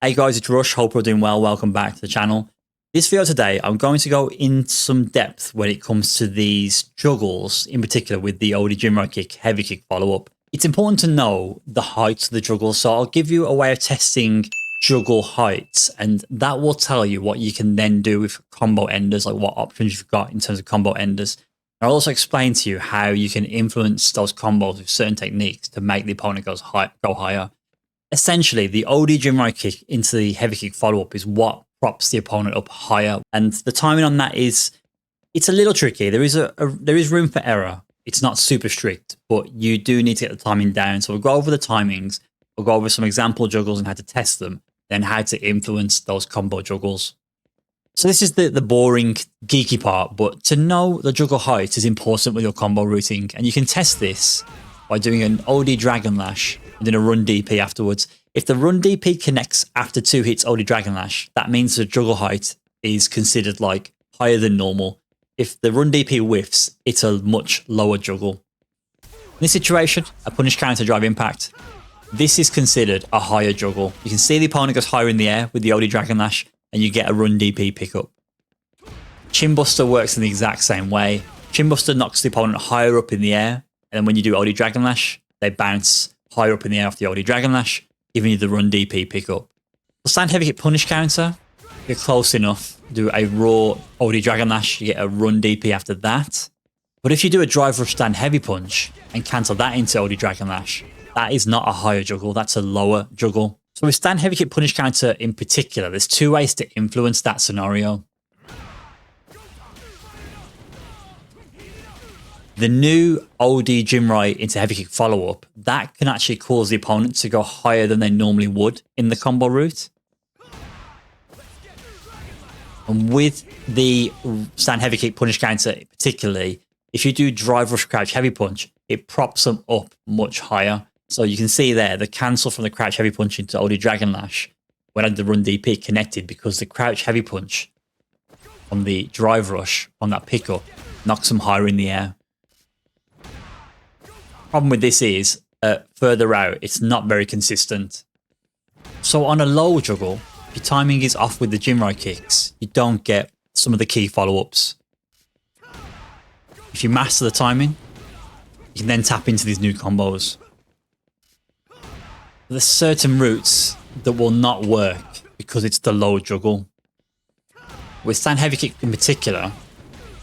Hey guys, it's Rush. Hope you're doing well. Welcome back to the channel. This video today, I'm going to go in some depth when it comes to these juggles, in particular with the oldie Jinrai kick, heavy kick follow-up. It's important to know the heights of the juggles, so I'll give you a way of testing juggle heights, and that will tell you what you can then do with combo enders, like what options you've got in terms of combo enders. I'll also explain to you how you can influence those combos with certain techniques to make the opponent go higher. Essentially, the oldie Jinrai kick into the heavy kick follow-up is what props the opponent up higher, and the timing on that it's a little tricky. There is room for error. It's not super strict, but you do need to get the timing down. So we'll go over the timings, we'll go over some example juggles and how to test them, then how to influence those combo juggles. So this is the boring, geeky part, but to know the juggle height is important with your combo routing, and you can test this by doing an OD Dragon Lash and then a run DP afterwards. If the run DP connects after 2 hits OD Dragon Lash, that means the juggle height is considered like higher than normal. If the run DP whiffs, it's a much lower juggle. In this situation, a punish counter drive impact. This is considered a higher juggle. You can see the opponent goes higher in the air with the OD Dragon Lash, and you get a run DP pickup. Chin Buster works in the exact same way. Chin Buster knocks the opponent higher up in the air, and then when you do OD Dragon Lash, they bounce higher up in the air off the OD Dragon Lash, giving you the run DP pickup. For stand heavy kick punish counter, if you're close enough, do a raw OD Dragon Lash, you get a run DP after that. But if you do a drive rush stand heavy punch and cancel that into OD Dragon Lash, that is not a higher juggle, that's a lower juggle. So with stand heavy kick punish counter in particular, there's 2 ways to influence that scenario. The new OD Jinrai into heavy kick follow-up, that can actually cause the opponent to go higher than they normally would in the combo route. And with the stand heavy kick punish counter particularly, if you do drive rush crouch heavy punch, it props them up much higher. So you can see there, the cancel from the crouch heavy punch into OD Dragon Lash when I had the run DP connected, because the crouch heavy punch on the drive rush on that pickup knocks them higher in the air. Problem with this is, further out, it's not very consistent. So on a low juggle, if your timing is off with the Jinrai kicks, you don't get some of the key follow-ups. If you master the timing, you can then tap into these new combos. There's certain routes that will not work because it's the low juggle. With stand heavy kick in particular,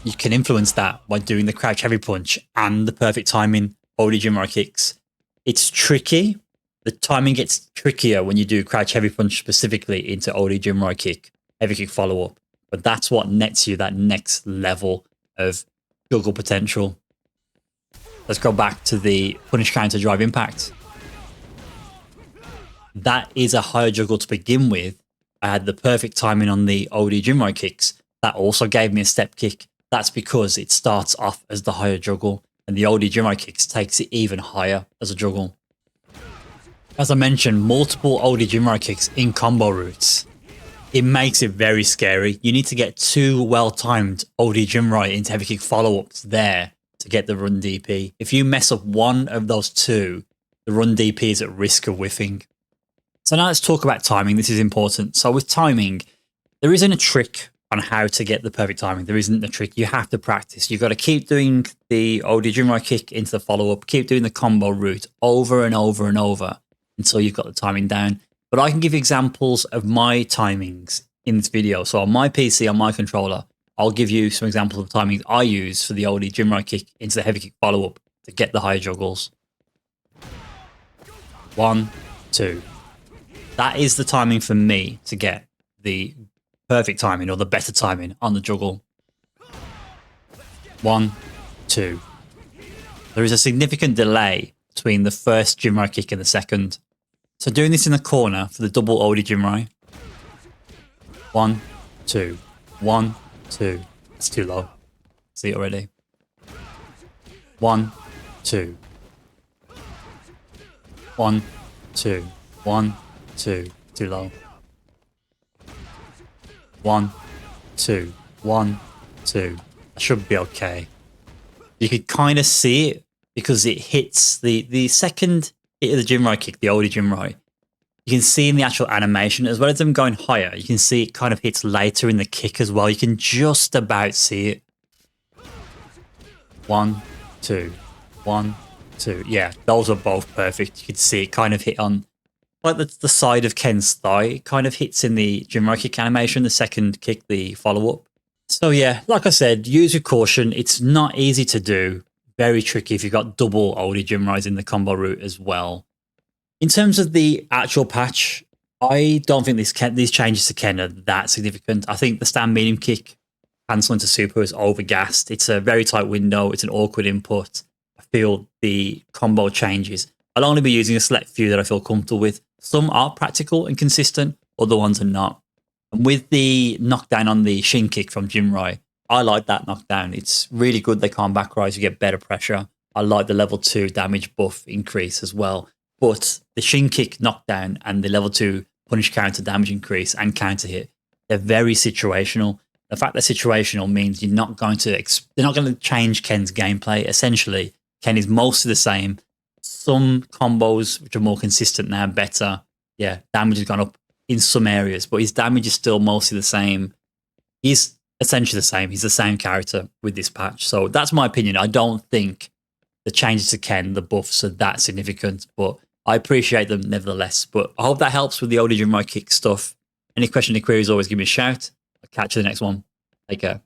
you can influence that by doing the crouch heavy punch and the perfect timing OD Jinrai kicks. It's tricky. The timing gets trickier when you do crouch heavy punch specifically into OD Jinrai kick, heavy kick follow up. But that's what nets you that next level of juggle potential. Let's go back to the punish counter drive impact. That is a higher juggle to begin with. I had the perfect timing on the OD Jinrai kicks. That also gave me a step kick. That's because it starts off as the higher juggle, and the OD Jinrai kicks takes it even higher as a juggle. As I mentioned, multiple OD Jinrai kicks in combo routes. It makes it very scary. You need to get 2 well-timed OD Jinrai into heavy kick follow-ups there to get the run DP. If you mess up one of those 2, the run DP is at risk of whiffing. So now let's talk about timing. This is important. So with timing, there isn't a trick on how to get the perfect timing. There isn't a trick. You have to practice. You've got to keep doing the OD Jinrai kick into the follow-up, keep doing the combo route over and over and over until you've got the timing down. But I can give you examples of my timings in this video. So on my PC, on my controller, I'll give you some examples of timings I use for the OD Jinrai kick into the heavy kick follow-up to get the higher juggles. 1, 2. That is the timing for me to get the perfect timing or the better timing on the juggle. 1, 2. There is a significant delay between the first Jinrai kick and the second. So doing this in the corner for the double OD Jinrai. 1, 2. 1, 2. That's too low. See it already. 1, 2. 1, 2. 1, 2. Too low. 1, 2. 1, 2. That should be okay. You could kind of see it because it hits the second hit of the Jinrai kick, the oldie Jinrai. You can see in the actual animation, as well as them going higher, you can see it kind of hits later in the kick as well. You can just about see it. 1, 2, 1, 2. Yeah, those are both perfect. You can see it kind of hit on like the side of Ken's thigh. It kind of hits in the Jinrai kick animation, the second kick, the follow-up. So yeah, like I said, use with caution. It's not easy to do. Very tricky if you've got double oldie Jinrais in the combo route as well. In terms of the actual patch, I don't think these changes to Ken are that significant. I think the stand medium kick cancelling to super is overgassed. It's a very tight window. It's an awkward input. I feel the combo changes. I'll only be using a select few that I feel comfortable with. Some are practical and consistent, other ones are not. And with the knockdown on the shin kick from Jinrai, I like that knockdown. It's really good. They can't back rise. You get better pressure. I like the level 2 damage buff increase as well. But the shin kick knockdown and the level 2 punish counter damage increase and counter hit, they're very situational. The fact they're situational means they're not going to change Ken's gameplay. Essentially, Ken is mostly the same. Some combos which are more consistent now, better. Yeah, damage has gone up in some areas, but his damage is still mostly the same. He's essentially the same. He's the same character with this patch. So that's my opinion. I don't think the changes to Ken, the buffs, are that significant, but I appreciate them nevertheless. But I hope that helps with the oldie Jinrai kick stuff. Any question or queries, always give me a shout. I'll catch you in the next one. Take care.